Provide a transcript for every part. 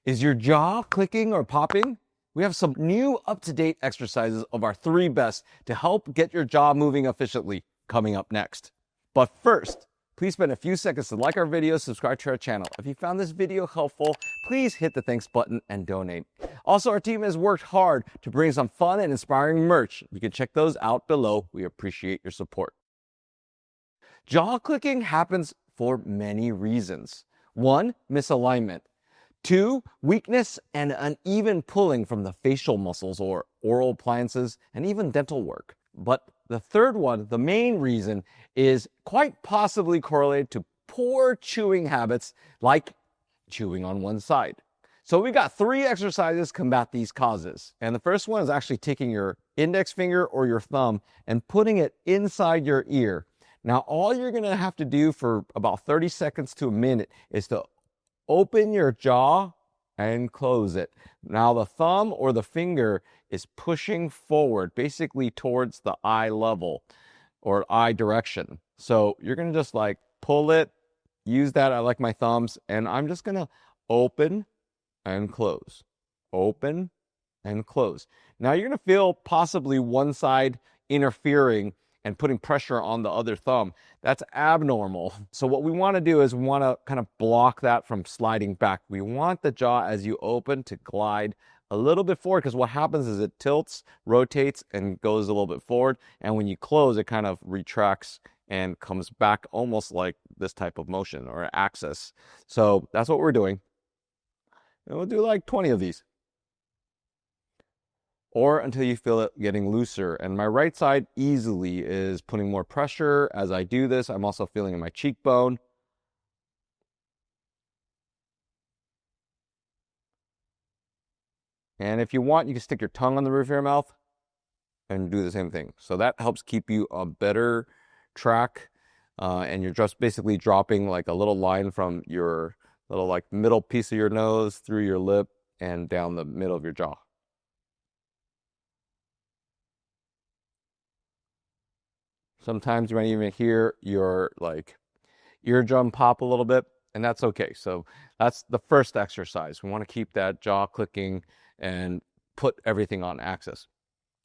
Is your jaw clicking or popping? We have some new up-to-date exercises of our 3 best to help get your jaw moving efficiently coming up next. But first, please spend a few seconds to like our video, subscribe to our channel. If you found this video helpful, please hit the thanks button and donate. Also, our team has worked hard to bring some fun and inspiring merch. You can check those out below. We appreciate your support. Jaw clicking happens for many reasons. 1, misalignment. 2, weakness and uneven pulling from the facial muscles or oral appliances and even dental work. But the third one, the main reason, is quite possibly correlated to poor chewing habits like chewing on one side. So we got 3 exercises to combat these causes. And the first one is actually taking your index finger or your thumb and putting it inside your ear. Now, all you're going to have to do for about 30 seconds to a minute is to open your jaw and close it. Now the thumb or the finger is pushing forward, basically towards the eye level or eye direction. So you're going to just like pull it, use that. I like my thumbs, and I'm just going to open and close, open and close. Now you're going to feel possibly one side interfering and putting pressure on the other thumb. That's abnormal. So what we want to do is we want to kind of block that from sliding back. We want the jaw, as you open, to glide a little bit forward, because what happens is it tilts, rotates, and goes a little bit forward. And when you close, it kind of retracts and comes back almost like this type of motion or axis. So that's what we're doing. And we'll do like 20 of these, or until you feel it getting looser. And my right side easily is putting more pressure as I do this. I'm also feeling in my cheekbone. And if you want, you can stick your tongue on the roof of your mouth and do the same thing. So that helps keep you a better track. And you're just basically dropping like a little line from your little like middle piece of your nose through your lip and down the middle of your jaw. Sometimes you might even hear your like eardrum pop a little bit, and that's okay. So that's the first exercise. We want to keep that jaw clicking and put everything on axis.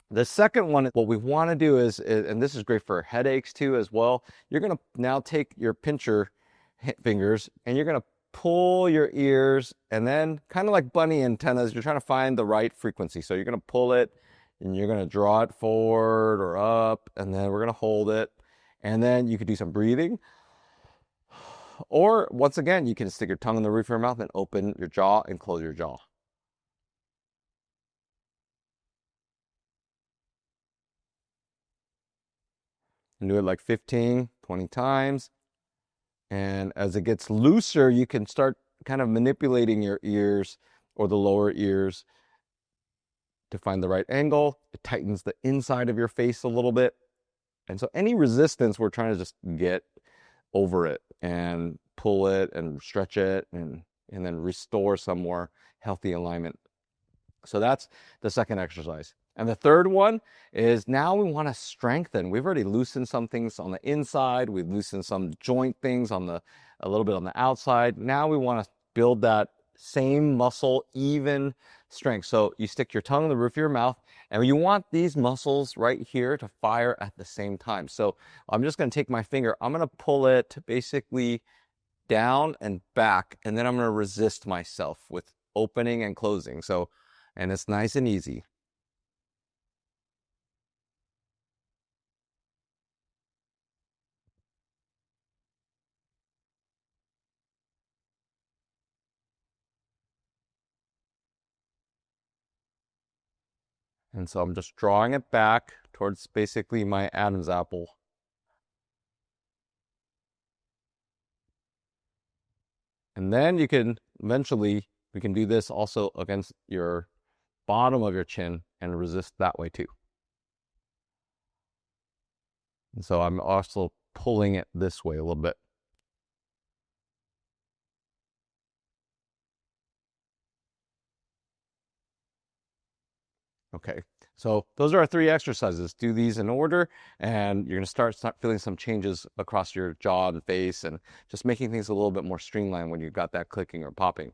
The second one, what we want to do is, and this is great for headaches too as well, you're going to now take your pincher fingers and you're going to pull your ears, and then kind of like bunny antennas, you're trying to find the right frequency. So you're going to pull it, and you're going to draw it forward or up, and then we're going to hold it. And then you could do some breathing. Or once again, you can stick your tongue in the roof of your mouth and open your jaw and close your jaw. And do it like 15, 20 times. And as it gets looser, you can start kind of manipulating your ears or the lower ears to find the right angle. It tightens the inside of your face a little bit. And so any resistance, we're trying to just get over it and pull it and stretch it and then restore some more healthy alignment. So that's the second exercise. And the third one is now we want to strengthen. We've already loosened some things on the inside. We've loosened some joint things on a little bit on the outside. Now we want to build that same muscle, even strength. So you stick your tongue on the roof of your mouth, and you want these muscles right here to fire at the same time. So I'm just going to take my finger, I'm going to pull it basically down and back, and then I'm going to resist myself with opening and closing. So, and it's nice and easy. And so I'm just drawing it back towards basically my Adam's apple. And then you can eventually, we can do this also against your bottom of your chin and resist that way too. And so I'm also pulling it this way a little bit. Okay, so those are our 3 exercises. Do these in order, and you're going to start feeling some changes across your jaw and face, and just making things a little bit more streamlined when you've got that clicking or popping.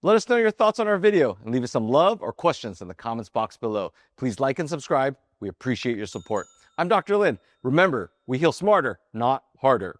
Let us know your thoughts on our video and leave us some love or questions in the comments box below. Please like and subscribe. We appreciate your support. I'm Dr. Lin. Remember, we heal smarter, not harder.